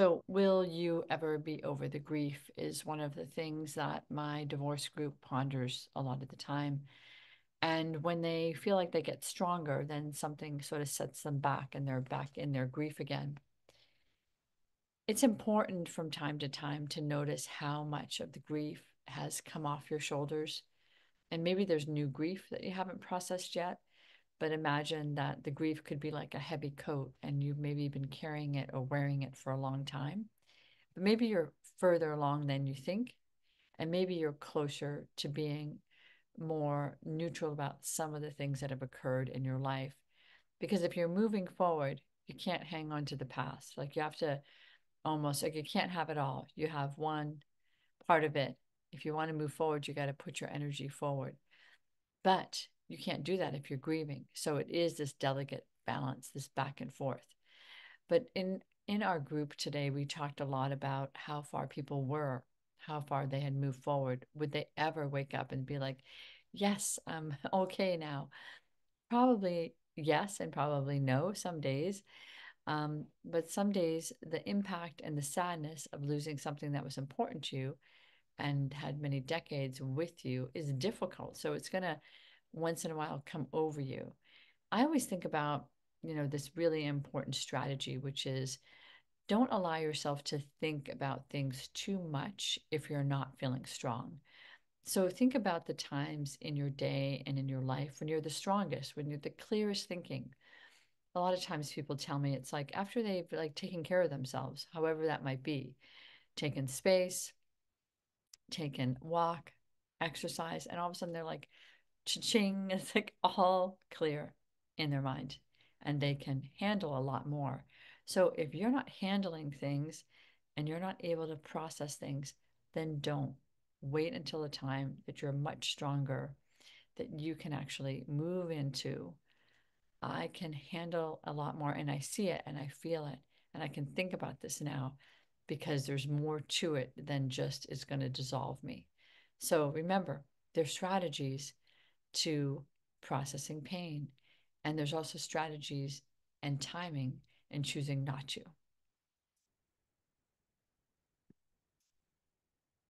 So, will you ever be over the grief is one of the things that my divorce group ponders a lot of the time. And when they feel like they get stronger, then something sort of sets them back and they're back in their grief again. It's important from time to time to notice how much of the grief has come off your shoulders. And maybe there's new grief that you haven't processed yet, but imagine that the grief could be like a heavy coat and you've maybe been carrying it or wearing it for a long time. But maybe you're further along than you think, and maybe you're closer to being more neutral about some of the things that have occurred in your life. Because if you're moving forward, you can't hang on to the past. Like you have to almost like you can't have it all. You have one part of it. If you want to move forward, you got to put your energy forward. But you can't do that if you're grieving. So it is this delicate balance, this back and forth. But in our group today, we talked a lot about how far people were, how far they had moved forward. Would they ever wake up and be like, "Yes, I'm okay now"? Probably yes, and probably no. Some days, but some days the impact and the sadness of losing something that was important to you and had many decades with you is difficult. So it's gonna once in a while come over you. I always think about, this really important strategy, which is don't allow yourself to think about things too much if you're not feeling strong. So think about the times in your day and in your life when you're the strongest, when you're the clearest thinking. A lot of times people tell me it's like after they've like taken care of themselves, however that might be, taken space, taken walk, exercise, and all of a sudden they're like cha-ching, it's like all clear in their mind and they can handle a lot more. So if you're not handling things and you're not able to process things, then don't wait until the time that you're much stronger, that you can actually move into. I can handle a lot more and I see it and I feel it and I can think about this now because there's more to it than just it's going to dissolve me. So remember, there's strategies to processing pain. And there's also strategies and timing and choosing not to.